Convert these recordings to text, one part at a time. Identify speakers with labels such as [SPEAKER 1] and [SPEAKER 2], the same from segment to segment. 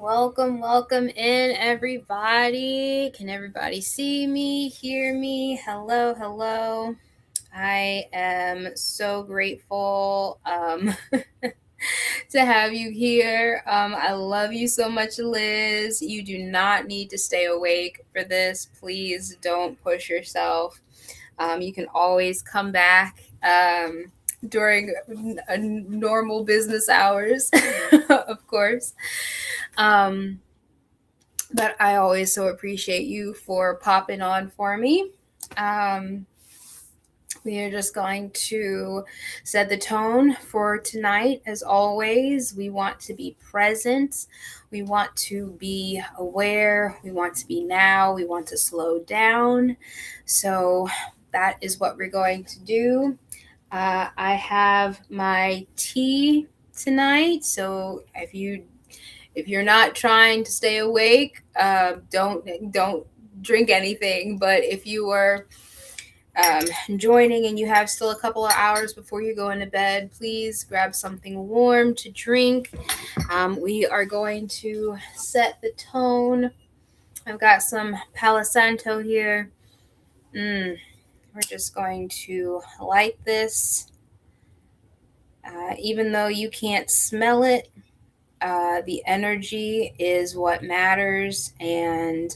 [SPEAKER 1] Welcome in, everybody. Can everybody see me, hear me? Hello. I am so grateful to have you here. I love you so much, Liz. You do not need to stay awake for this. Please don't push yourself. You can always come back during normal business hours, of course. But I always so appreciate you for popping on for me. We are just going to set the tone for tonight. As always, we want to be present. We want to be aware. We want to be now. We want to slow down. So that is what we're going to do. I have my tea tonight. So if you're not trying to stay awake, don't drink anything. But if you are joining and you have still a couple of hours before you go into bed, please grab something warm to drink. We are going to set the tone. I've got some Palo Santo here. We're just going to light this. Even though you can't smell it, the energy is what matters, and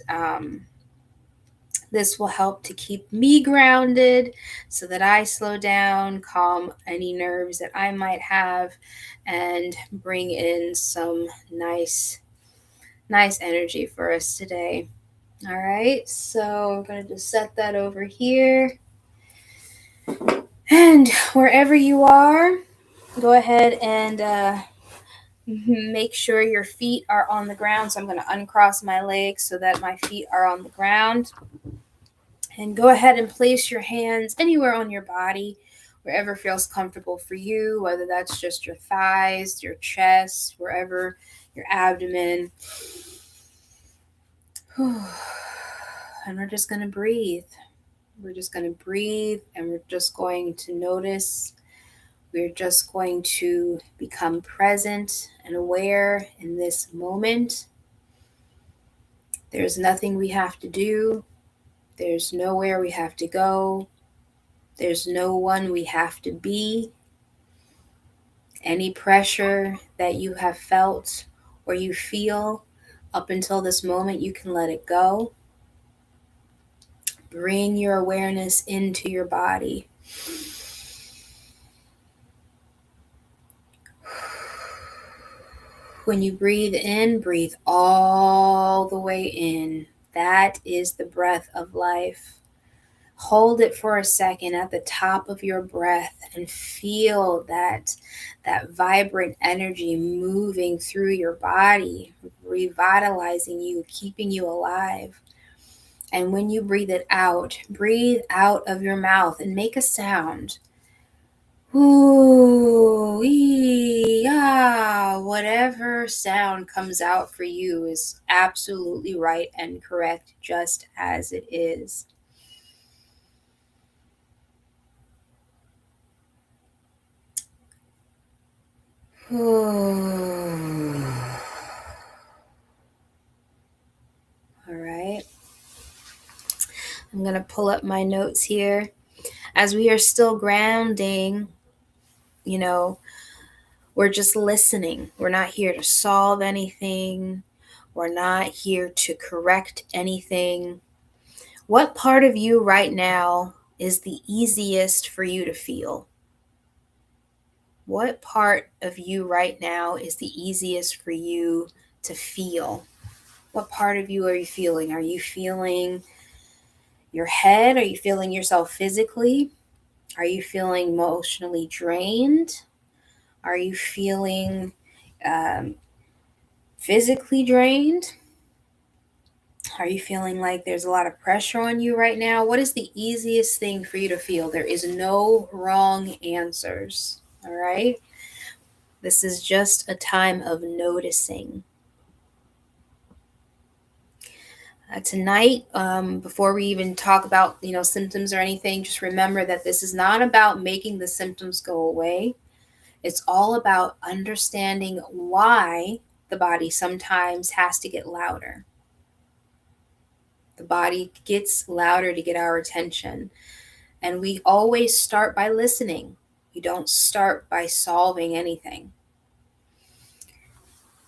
[SPEAKER 1] this will help to keep me grounded so that I slow down, calm any nerves that I might have, and bring in some nice energy for us today. All right, so I'm going to just set that over here. And wherever you are, go ahead and make sure your feet are on the ground. So I'm going to uncross my legs so that my feet are on the ground. And go ahead and place your hands anywhere on your body, wherever feels comfortable for you, whether that's just your thighs, your chest, wherever, your abdomen. And we're just going to breathe. We're just going to breathe, and we're just going to notice. We're just going to become present and aware in this moment. There's nothing we have to do. There's nowhere we have to go. There's no one we have to be. Any pressure that you have felt or you feel up until this moment, you can let it go. Bring your awareness into your body. When you breathe in, breathe all the way in. That is the breath of life. Hold it for a second at the top of your breath and feel that vibrant energy moving through your body, revitalizing you, keeping you alive. And when you breathe out of your mouth and make a sound. Ooh, whatever sound comes out for you is absolutely right and correct, just as it is. All right. I'm going to pull up my notes here. As we are still grounding, we're just listening. We're not here to solve anything. We're not here to correct anything. What part of you right now is the easiest for you to feel? What part of you right now is the easiest for you to feel? What part of you are you feeling? Are you feeling your head? Are you feeling yourself physically? Are you feeling emotionally drained? Are you feeling physically drained? Are you feeling like there's a lot of pressure on you right now? What is the easiest thing for you to feel? There is no wrong answers, all right? This is just a time of noticing. Tonight, before we even talk about, symptoms or anything, just remember that this is not about making the symptoms go away. It's all about understanding why the the body sometimes has to get louder. The body gets louder to get our attention. And we always start by listening. We don't start by solving anything.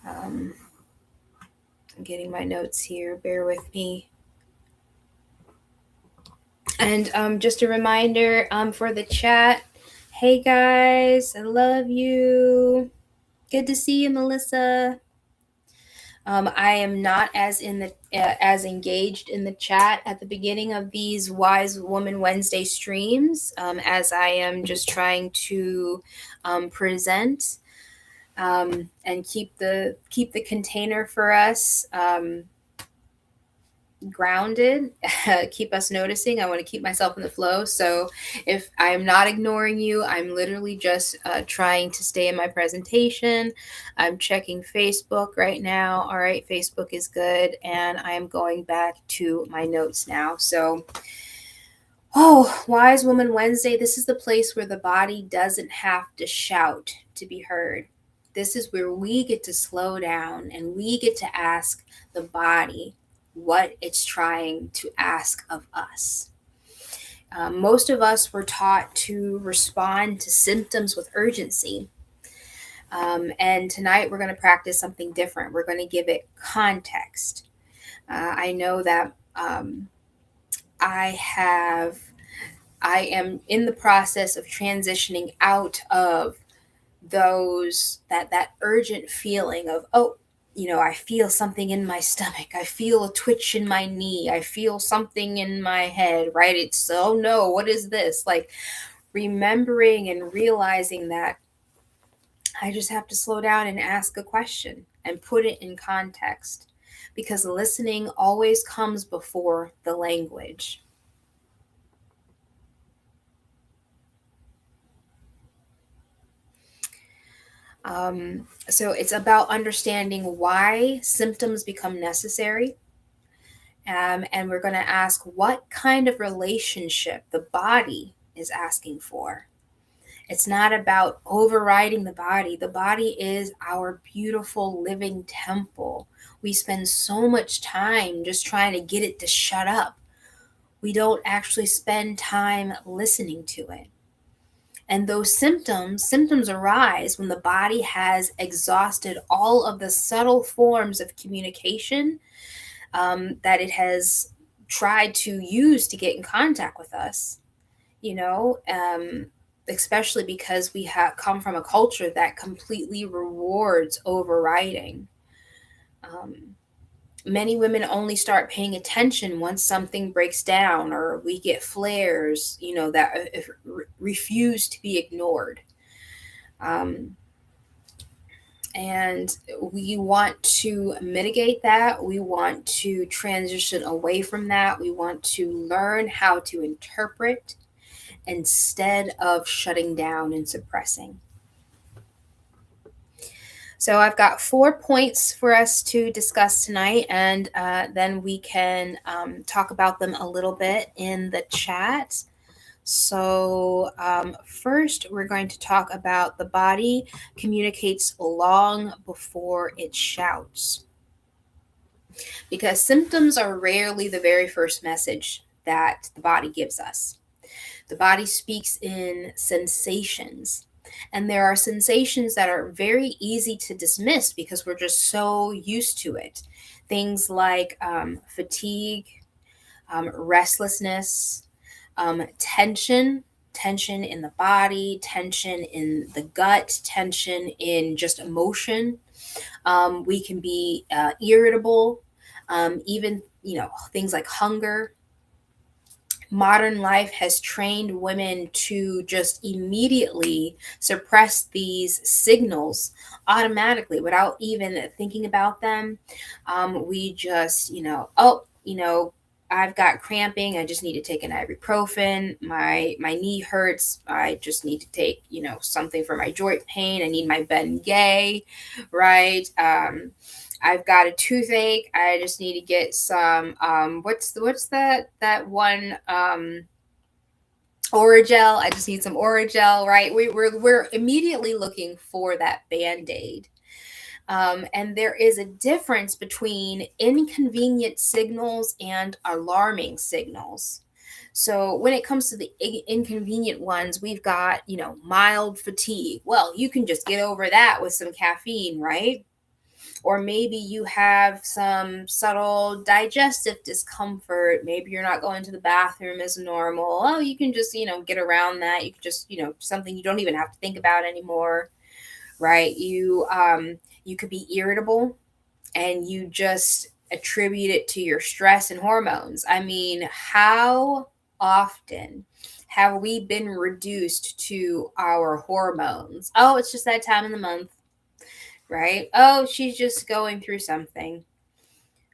[SPEAKER 1] I'm getting my notes here. Bear with me. And just a reminder for the chat. Hey guys, I love you. Good to see you, Melissa. I am not as engaged in the chat at the beginning of these Wise Woman Wednesday streams, as I am just trying to present and keep the container for us grounded, keep us noticing. I want to keep myself in the flow. So if I'm not ignoring you, I'm literally just trying to stay in my presentation. I'm checking Facebook right now. All right, Facebook is good. And I am going back to my notes now. So, Wise Woman Wednesday, this is the place where the body doesn't have to shout to be heard. This is where we get to slow down and we get to ask the body what it's trying to ask of us. Most of us were taught to respond to symptoms with urgency. And tonight we're going to practice something different. We're going to give it context. I know that I am in the process of transitioning out of that urgent feeling of, I feel something in my stomach. I feel a twitch in my knee. I feel something in my head, right? It's, oh no, what is this? Like remembering and realizing that I just have to slow down and ask a question and put it in context, because listening always comes before the language. So it's about understanding why symptoms become necessary. And we're going to ask what kind of relationship the body is asking for. It's not about overriding the body. The body is our beautiful living temple. We spend so much time just trying to get it to shut up. We don't actually spend time listening to it. And those symptoms arise when the body has exhausted all of the subtle forms of communication that it has tried to use to get in contact with us, especially because we have come from a culture that completely rewards overriding. Many women only start paying attention once something breaks down or we get flares, that refuse to be ignored. And we want to mitigate that. We want to transition away from that. We want to learn how to interpret instead of shutting down and suppressing. So I've got 4 points for us to discuss tonight, and then we can talk about them a little bit in the chat. So first, we're going to talk about the body communicates long before it shouts. Because symptoms are rarely the very first message that the body gives us. The body speaks in sensations. And there are sensations that are very easy to dismiss because we're just so used to it. Things like fatigue, restlessness, tension in the body, tension in the gut, tension in just emotion. We can be irritable, even, things like hunger. Modern life has trained women to just immediately suppress these signals automatically without even thinking about them. We just, I've got cramping. I just need to take an ibuprofen. My knee hurts. I just need to take, something for my joint pain. I need my Bengay, right? I've got a toothache. I just need to get some what's that one Oragel. I just need some Oragel, right? We're immediately looking for that Band-Aid. And there is a difference between inconvenient signals and alarming signals. So when it comes to the inconvenient ones, we've got, mild fatigue. Well, you can just get over that with some caffeine, right? Or maybe you have some subtle digestive discomfort. Maybe you're not going to the bathroom as normal. Oh, you can just, get around that. You can just, something you don't even have to think about anymore, right? You could be irritable and you just attribute it to your stress and hormones. I mean, how often have we been reduced to our hormones? Oh, it's just that time in the month, right? Oh, she's just going through something,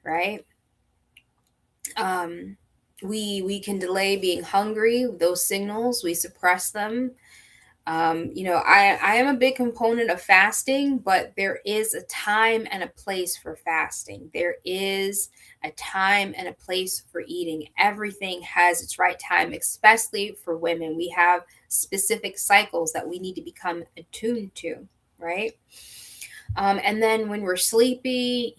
[SPEAKER 1] right? Um, we can delay being hungry. Those signals, we suppress them. I am a big component of fasting, but there is a time and a place for fasting. There is a time and a place for eating. Everything has its right time, especially for women. We have specific cycles that we need to become attuned to, right? And then when we're sleepy,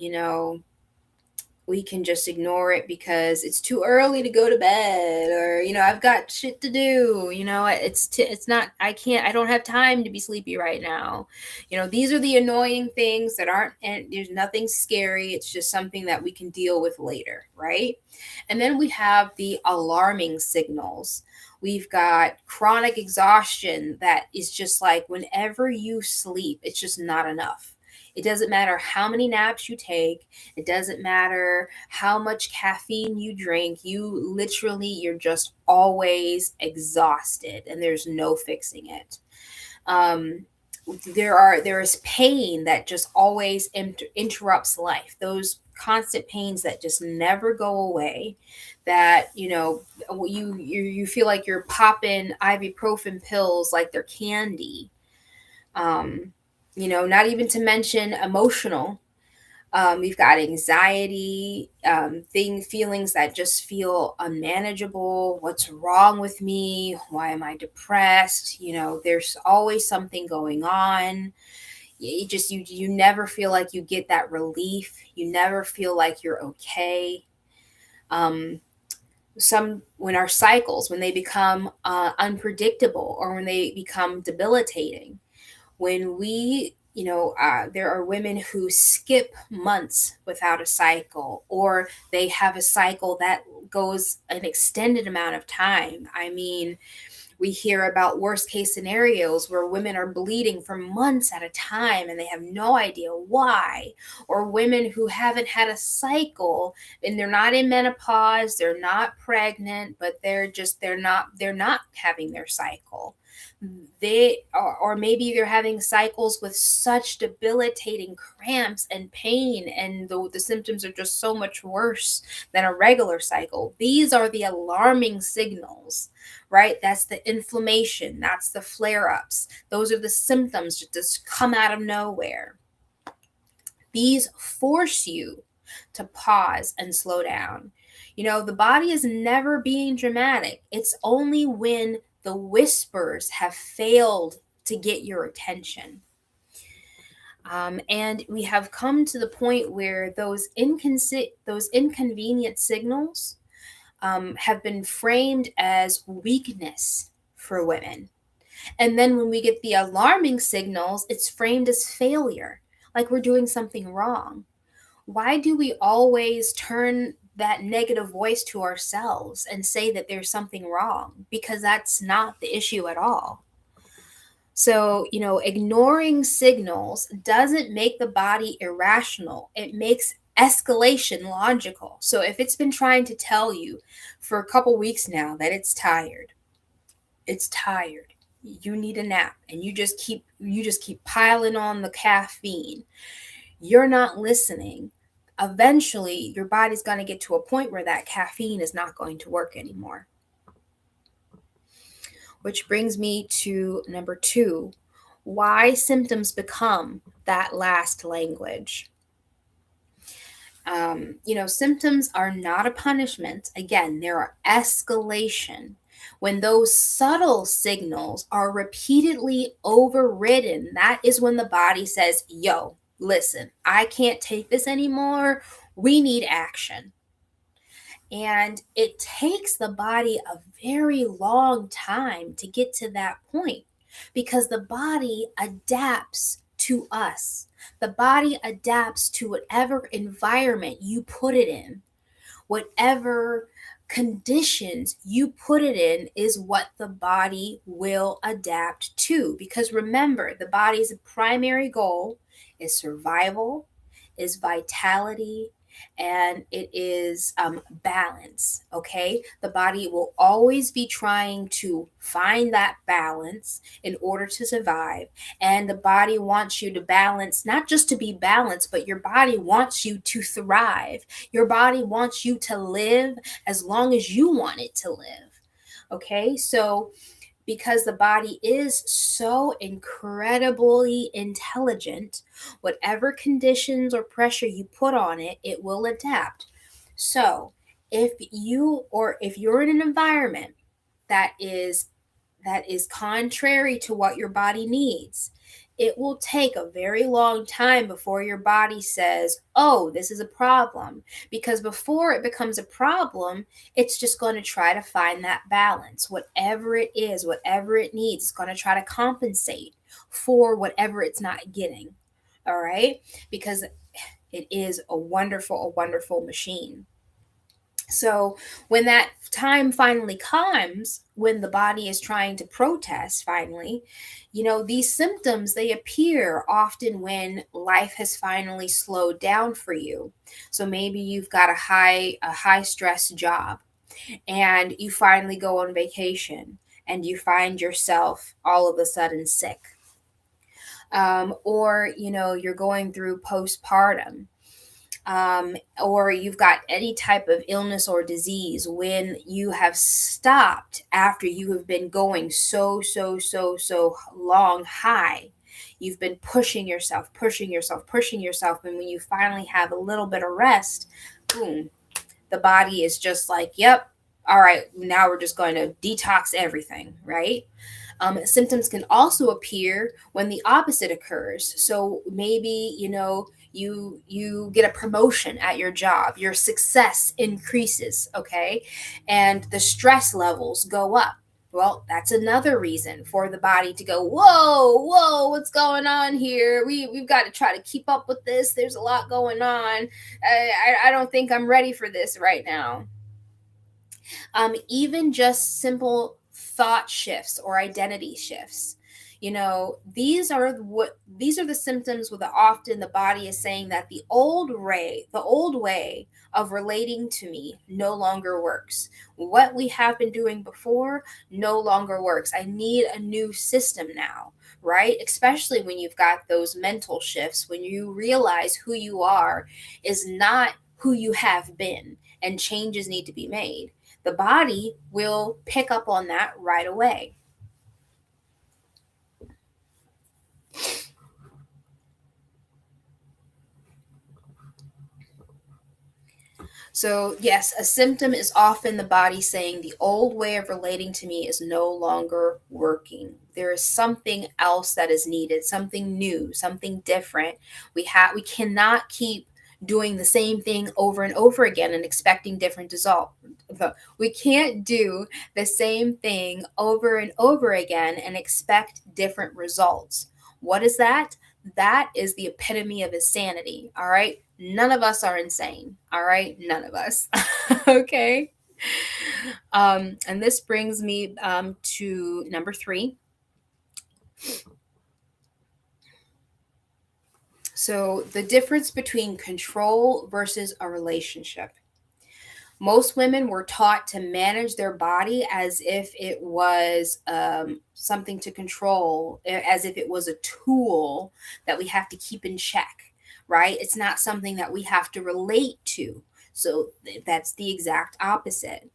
[SPEAKER 1] we can just ignore it because it's too early to go to bed, or I've got shit to do. It's not, I don't have time to be sleepy right now. These are the annoying things that aren't, and there's nothing scary. It's just something that we can deal with later, right? And then we have the alarming signals. We've got chronic exhaustion that is just like whenever you sleep, it's just not enough. It doesn't matter how many naps you take. It doesn't matter how much caffeine you drink. You're just always exhausted and there's no fixing it. Um, there is pain that just always interrupts life. Those constant pains that just never go away, that you feel like you're popping ibuprofen pills like they're candy. Not even to mention emotional. We've got anxiety, feelings that just feel unmanageable. What's wrong with me? Why am I depressed? There's always something going on. You never feel like you get that relief. You never feel like you're okay. When our cycles, when they become unpredictable, or when they become debilitating, when there are women who skip months without a cycle, or they have a cycle that goes an extended amount of time. I mean, we hear about worst case scenarios where women are bleeding for months at a time and they have no idea why, or women who haven't had a cycle and they're not in menopause, they're not pregnant, but they're not having their cycle. Or maybe they're having cycles with such debilitating cramps and pain, and the symptoms are just so much worse than a regular cycle. These are the alarming signals, right? That's the inflammation, that's the flare-ups. Those are the symptoms that just come out of nowhere. These force you to pause and slow down. The body is never being dramatic. It's only when the whispers have failed to get your attention. And we have come to the point where those inconvenient signals have been framed as weakness for women. And then when we get the alarming signals, it's framed as failure, like we're doing something wrong. Why do we always turn that negative voice to ourselves and say that there's something wrong? Because that's not the issue at all. So, ignoring signals doesn't make the body irrational. It makes escalation logical. So if it's been trying to tell you for a couple weeks now that it's tired, you need a nap, and you just keep piling on the caffeine, you're not listening. Eventually your body's going to get to a point where that caffeine is not going to work anymore. Which brings me to number 2, why symptoms become that last language. Symptoms are not a punishment. Again, they're an escalation. When those subtle signals are repeatedly overridden, that is when the body says, yo, listen, I can't take this anymore. We need action. And it takes the body a very long time to get to that point because the body adapts to us. The body adapts to whatever environment you put it in. Whatever conditions you put it in is what the body will adapt to. Because remember, the body's primary goal is survival, is vitality, and it is balance. Okay, the body will always be trying to find that balance in order to survive, and the body wants you to balance, not just to be balanced, but your body wants you to thrive. Your body wants you to live as long as you want it to live. Okay, so because the body is so incredibly intelligent, whatever conditions or pressure you put on it, it will adapt. So, if you're in an environment that is contrary to what your body needs, it will take a very long time before your body says, "Oh, this is a problem." Because before it becomes a problem, it's just going to try to find that balance. Whatever it is, whatever it needs, it's going to try to compensate for whatever it's not getting. All right? Because it is a wonderful machine. So when that time finally comes, when the body is trying to protest finally, these symptoms, they appear often when life has finally slowed down for you. So maybe you've got a high stress job, and you finally go on vacation and you find yourself all of a sudden sick. Or you're going through postpartum, or you've got any type of illness or disease when you have stopped after you have been going so long high. You've been pushing yourself, pushing yourself, pushing yourself. And when you finally have a little bit of rest, boom, the body is just like, yep, all right, now we're just going to detox everything, right? Symptoms can also appear when the opposite occurs. So maybe you get a promotion at your job, your success increases, okay, and the stress levels go up. Well, that's another reason for the body to go, whoa, what's going on here? We've got to try to keep up with this. There's a lot going on. I don't think I'm ready for this right now. Even just simple thought shifts or identity shifts. These are the symptoms where often the body is saying that the old way of relating to me no longer works. What we have been doing before no longer works. I need a new system now, right? Especially when you've got those mental shifts, when you realize who you are is not who you have been, and changes need to be made. The body will pick up on that right away. So, yes, a symptom is often the body saying the old way of relating to me is no longer working. There is something else that is needed, something new, something different. We cannot keep doing the same thing over and over again and expecting different result. We can't do the same thing over and over again and expect different results. What is that? That is the epitome of insanity. All right. None of us are insane. All right. None of us. Okay. And this brings me to number 3. So, the difference between control versus a relationship. Most women were taught to manage their body as if it was something to control, as if it was a tool that we have to keep in check, right? It's not something that we have to relate to. So that's the exact opposite.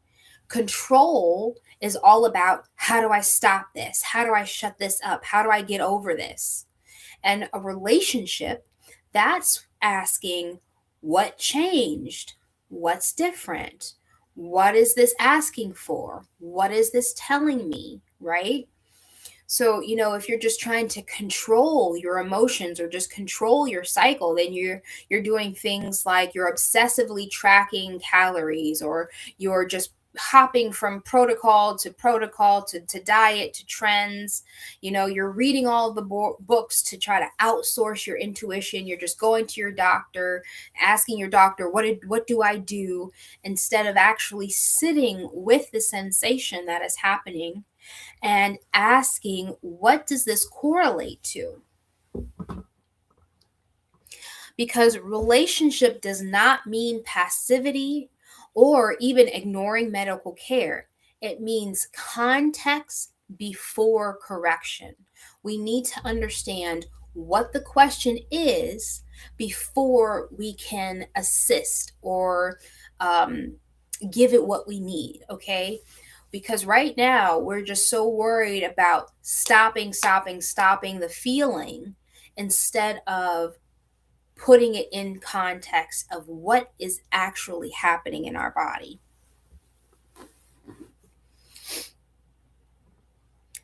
[SPEAKER 1] Control is all about, how do I stop this? How do I shut this up? How do I get over this? And a relationship, that's asking, what changed? What's different? What is this asking for? What is this telling me? Right? So, if you're just trying to control your emotions or just control your cycle, then you're doing things like you're obsessively tracking calories, or you're just hopping from protocol to diet to trends. You're reading all the books to try to outsource your intuition. You're just going to your doctor, asking your doctor, what do I do, instead of actually sitting with the sensation that is happening and asking, what does this correlate to? Because relationship does not mean passivity or even ignoring medical care. It means context before correction. We need to understand what the question is before we can assist or um, give it what we need, okay? Because right now we're just so worried about stopping the feeling instead of putting it in context of what is actually happening in our body.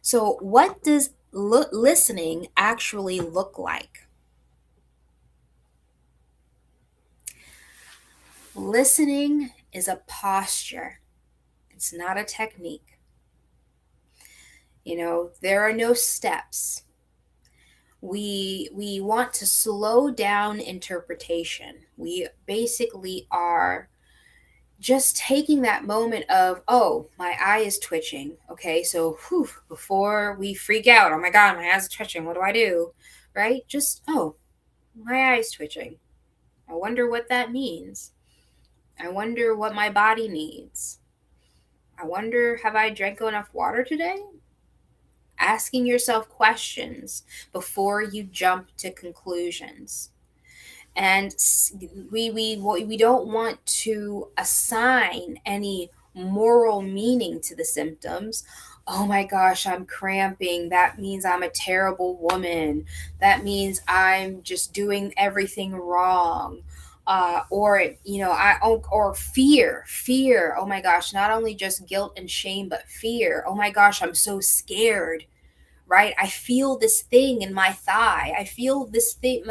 [SPEAKER 1] So, what does listening actually look like? Listening is a posture, it's not a technique. There are no steps. We want to slow down interpretation. We basically are just taking that moment of, oh, my eye is twitching. Okay, so before we freak out, oh my God, my eyes are twitching. What do I do? Right? Just, oh, my eye is twitching. I wonder what that means. I wonder what my body needs. I wonder, have I drank enough water today? Asking yourself questions before you jump to conclusions. And we don't want to assign any moral meaning to the symptoms. Oh my gosh, I'm cramping, that means I'm a terrible woman, that means I'm just doing everything wrong. Or fear, oh my gosh, not only just guilt and shame, but fear. Oh my gosh, I'm so scared, right? I feel this thing in my thigh. I feel this thing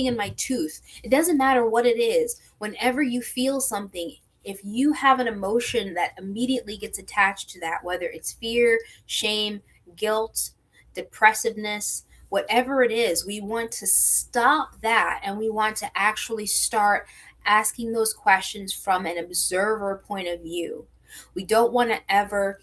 [SPEAKER 1] in my tooth. It doesn't matter what it is. Whenever you feel something, if you have an emotion that immediately gets attached to that, whether it's fear, shame, guilt, depressiveness, whatever it is, we want to stop that, and we want to actually start asking those questions from an observer point of view. We don't want to ever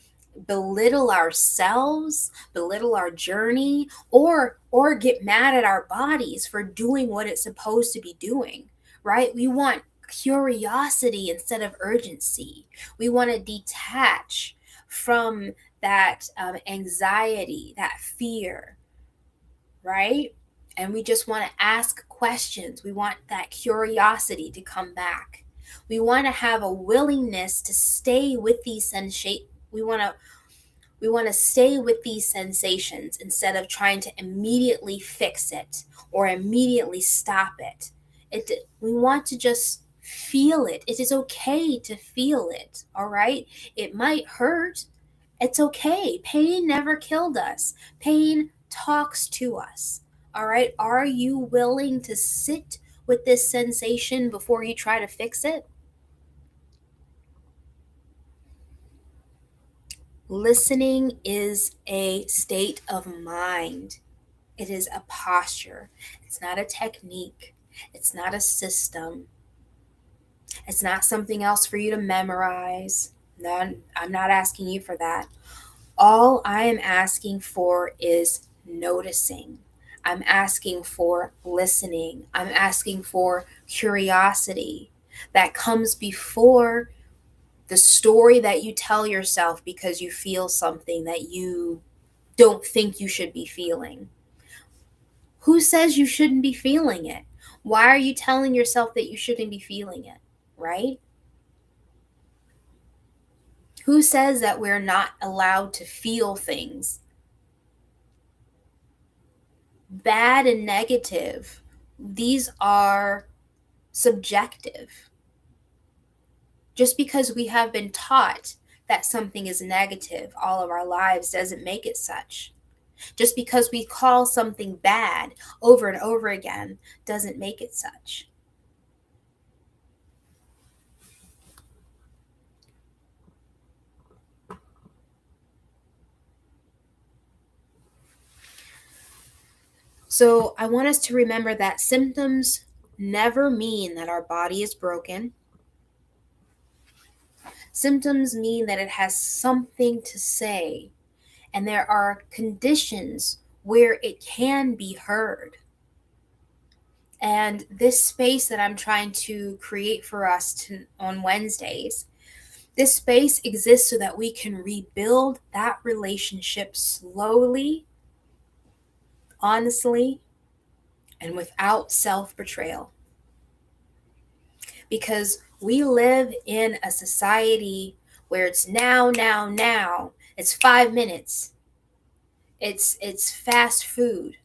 [SPEAKER 1] belittle ourselves, belittle our journey, or get mad at our bodies for doing what it's supposed to be doing, right? We want curiosity instead of urgency. We want to detach from that anxiety, that fear, right? And we just want to ask questions. We want that curiosity to come back. We want to have a willingness to stay with these sensations. We want to stay with these sensations instead of trying to immediately fix it or immediately stop it. We want to just feel it. It is okay to feel it, all right? It might hurt. It's okay. Pain never killed us. Pain talks to us. All right? Are you willing to sit with this sensation before you try to fix it? Listening is a state of mind. It is a posture. It's not a technique. It's not a system. It's not something else for you to memorize. No, I'm not asking you for that. All I am asking for is noticing. I'm asking for listening. I'm asking for curiosity that comes before the story that you tell yourself because you feel something that you don't think you should be feeling. Who says you shouldn't be feeling it? Why are you telling yourself that you shouldn't be feeling it, right? Who says that we're not allowed to feel things? Bad and negative, these are subjective. Just because we have been taught that something is negative all of our lives doesn't make it such. Just because we call something bad over and over again doesn't make it such. So I want us to remember that symptoms never mean that our body is broken. Symptoms mean that it has something to say, and there are conditions where it can be heard. And this space that I'm trying to create for us on Wednesdays, this space exists so that we can rebuild that relationship slowly, honestly, and without self-betrayal. Because we live in a society where it's now, now, now. It's 5 minutes. It's fast food.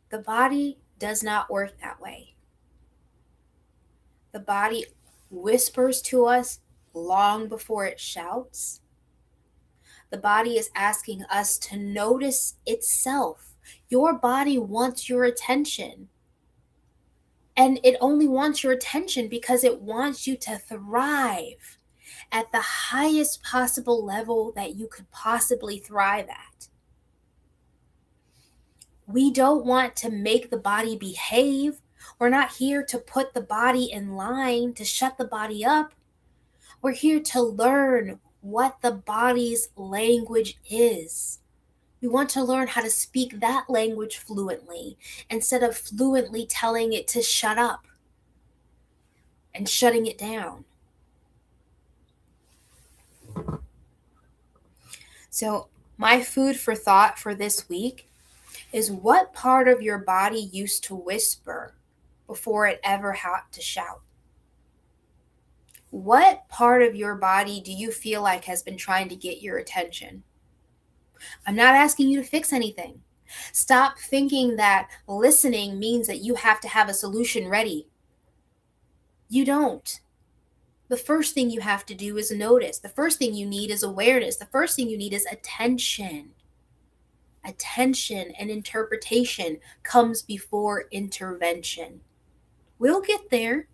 [SPEAKER 1] The body does not work that way. The body whispers to us long before it shouts. The body is asking us to notice itself. Your body wants your attention. And it only wants your attention because it wants you to thrive at the highest possible level that you could possibly thrive at. We don't want to make the body behave. We're not here to put the body in line, to shut the body up. We're here to learn what the body's language is. We want to learn how to speak that language fluently instead of fluently telling it to shut up and shutting it down. So, my food for thought for this week is, what part of your body used to whisper before it ever had to shout? What part of your body do you feel like has been trying to get your attention? I'm not asking you to fix anything. Stop thinking that listening means that you have to have a solution ready. You don't. The first thing you have to do is notice. The first thing you need is awareness. The first thing you need is attention. Attention and interpretation comes before intervention. We'll get there.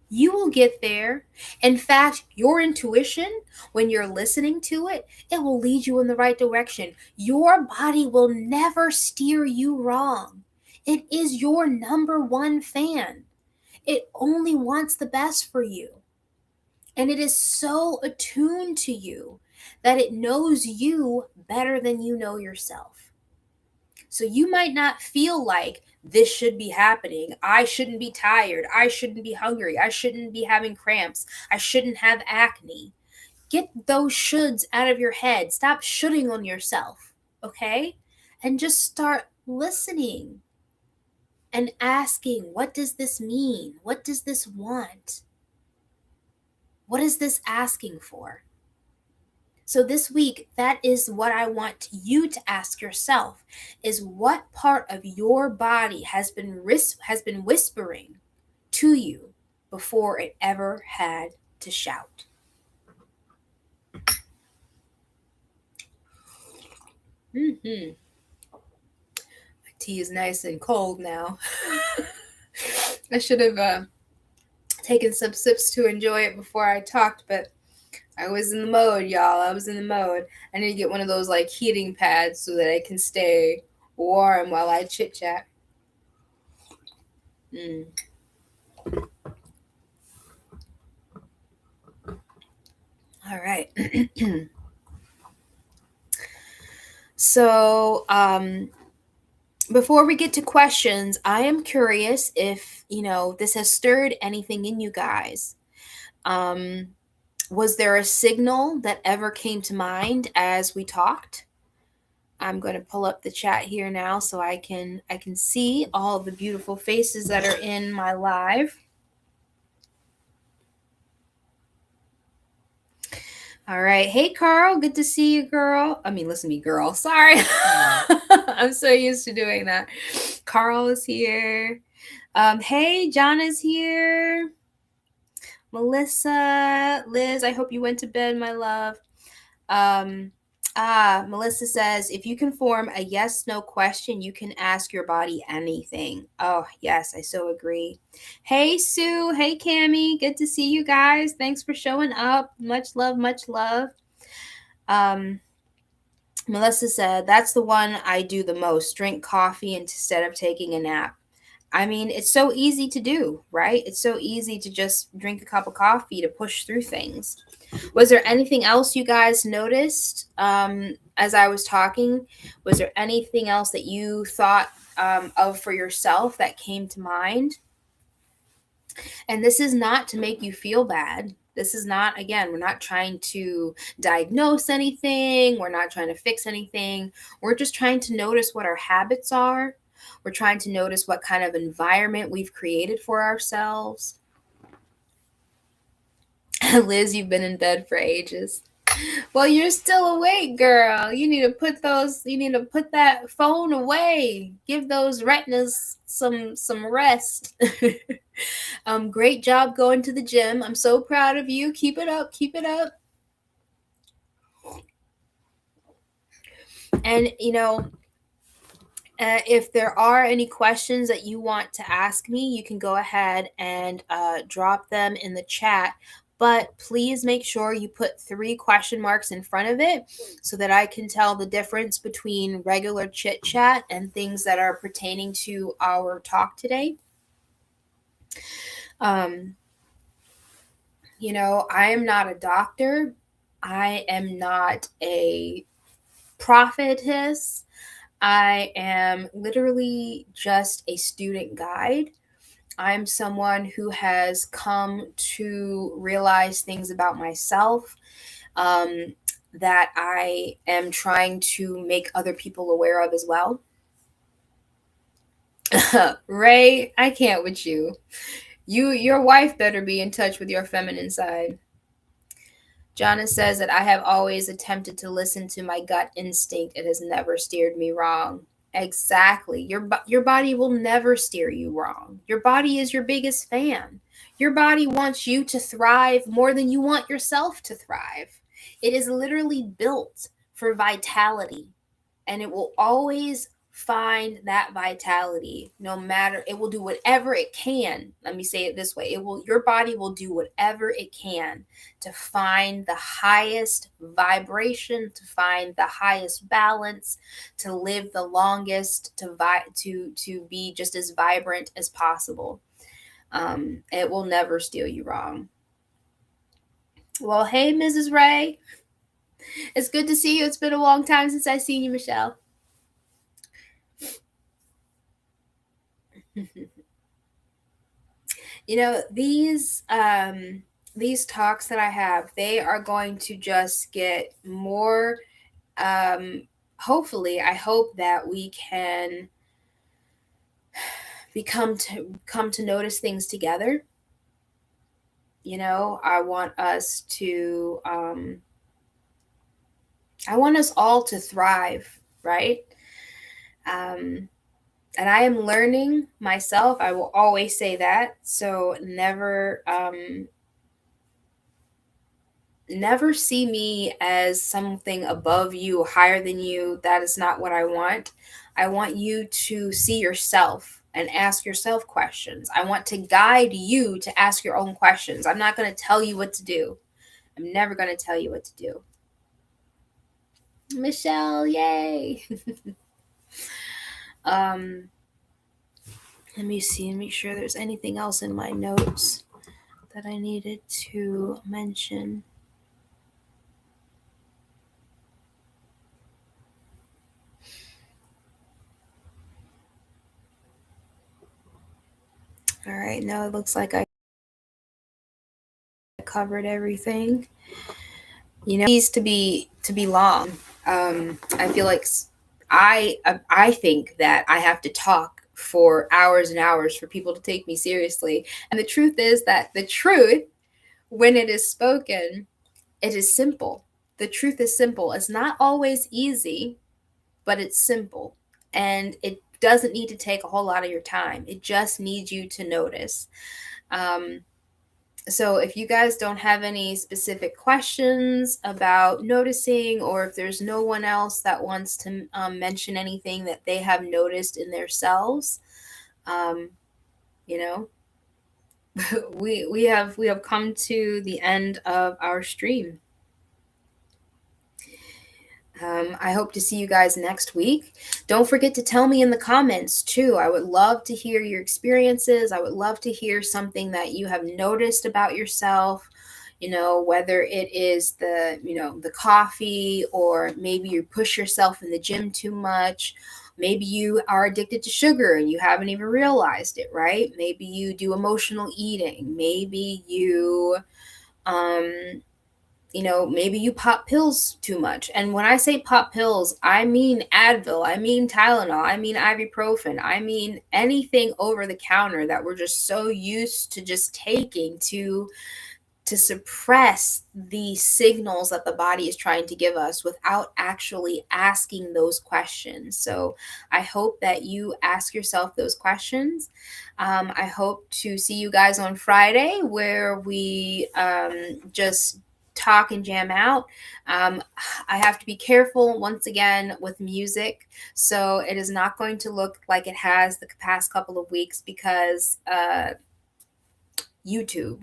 [SPEAKER 1] You will get there. In fact, your intuition, when you're listening to it, it will lead you in the right direction. Your body will never steer you wrong. It is your number one fan. It only wants the best for you. And it is so attuned to you that it knows you better than you know yourself. So you might not feel like this should be happening. I shouldn't be tired. I shouldn't be hungry. I shouldn't be having cramps. I shouldn't have acne. Get those shoulds out of your head. Stop shoulding on yourself, okay? And just start listening and asking, what does this mean? What does this want? What is this asking for? So this week, that is what I want you to ask yourself, is what part of your body has been whispering to you before it ever had to shout? My tea is nice and cold now. I should have taken some sips to enjoy it before I talked, but I was in the mode, y'all. I was in the mode. I need to get one of those like heating pads so that I can stay warm while I chit chat. All right. So, before we get to questions, I am curious if, this has stirred anything in you guys. Was there a signal that ever came to mind as we talked? I'm going to pull up the chat here now so I can see all the beautiful faces that are in my live. All right. Hey, Carl. Good to see you, girl. Listen to me, girl. Sorry. I'm so used to doing that. Carl is here. Hey, John is here. Melissa, Liz, I hope you went to bed, my love. Melissa says, if you can form a yes/no question, you can ask your body anything. Oh, yes, I so agree. Hey, Sue. Hey, Cammie. Good to see you guys. Thanks for showing up. Much love, much love. Melissa said, that's the one I do the most. Drink coffee instead of taking a nap. I mean, it's so easy to do, right? It's so easy to just drink a cup of coffee to push through things. Was there anything else you guys noticed as I was talking? Was there anything else that you thought of for yourself that came to mind? And this is not to make you feel bad. This is not, again, we're not trying to diagnose anything. We're not trying to fix anything. We're just trying to notice what our habits are. We're trying to notice what kind of environment we've created for ourselves. Liz, you've been in bed for ages. Well, you're still awake, girl. You need to put that phone away. Give those retinas some rest. Great job going to the gym. I'm so proud of you. Keep it up. Keep it up. And if there are any questions that you want to ask me, you can go ahead and drop them in the chat. But please make sure you put 3 question marks in front of it so that I can tell the difference between regular chit chat and things that are pertaining to our talk today. I am not a doctor. I am not a prophetess. I am literally just a student guide. I'm someone who has come to realize things about myself that I am trying to make other people aware of as well. Ray, I can't with you. Your wife better be in touch with your feminine side. Jonna says that I have always attempted to listen to my gut instinct. It has never steered me wrong. Exactly. Your body will never steer you wrong. Your body is your biggest fan. Your body wants you to thrive more than you want yourself to thrive. It is literally built for vitality, and it will always find that vitality. No matter, it will do whatever it can. Let me say it this way. Your body will do whatever it can to find the highest vibration, to find the highest balance, to live the longest, to be just as vibrant as possible. It will never steer you wrong. Well, hey, Mrs. Ray. It's good to see you. It's been a long time since I've seen you, Michelle. These talks that I have, they are going to just get more. Hopefully, I hope that we can come to notice things together. I want us all to thrive, right? And I am learning myself. I will always say that. So never see me as something above you, higher than you. That is not what I want. I want you to see yourself and ask yourself questions. I want to guide you to ask your own questions. I'm not going to tell you what to do. I'm never going to tell you what to do. Michelle, yay. Let me see and make sure there's anything else in my notes that I needed to mention. All right, now it looks like I covered everything. It needs to be long. I feel like I think that I have to talk for hours and hours for people to take me seriously. And the truth is that the truth, when it is spoken, it is simple. The truth is simple. It's not always easy, but it's simple. And it doesn't need to take a whole lot of your time. It just needs you to notice. So if you guys don't have any specific questions about noticing, or if there's no one else that wants to mention anything that they have noticed in themselves, um, you know, we have come to the end of our stream. I hope to see you guys next week. Don't forget to tell me in the comments too. I would love to hear your experiences. I would love to hear something that you have noticed about yourself. Whether it is the coffee, or maybe you push yourself in the gym too much. Maybe you are addicted to sugar and you haven't even realized it, right? Maybe you do emotional eating. Maybe um, maybe you pop pills too much. And when I say pop pills, I mean Advil, I mean Tylenol, I mean ibuprofen, I mean anything over the counter that we're just so used to just taking to suppress the signals that the body is trying to give us without actually asking those questions. So I hope that you ask yourself those questions. I hope to see you guys on Friday, where we just talk and jam out. I have to be careful once again with music, so it is not going to look like it has the past couple of weeks, because YouTube.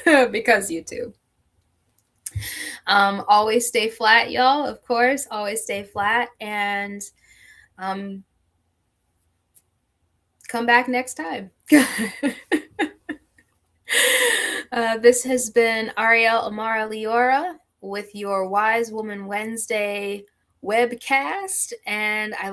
[SPEAKER 1] Because YouTube. Always stay flat, y'all. Of course, always stay flat, and come back next time. This has been Ariel Amara Leora with your Wise Woman Wednesday webcast, and I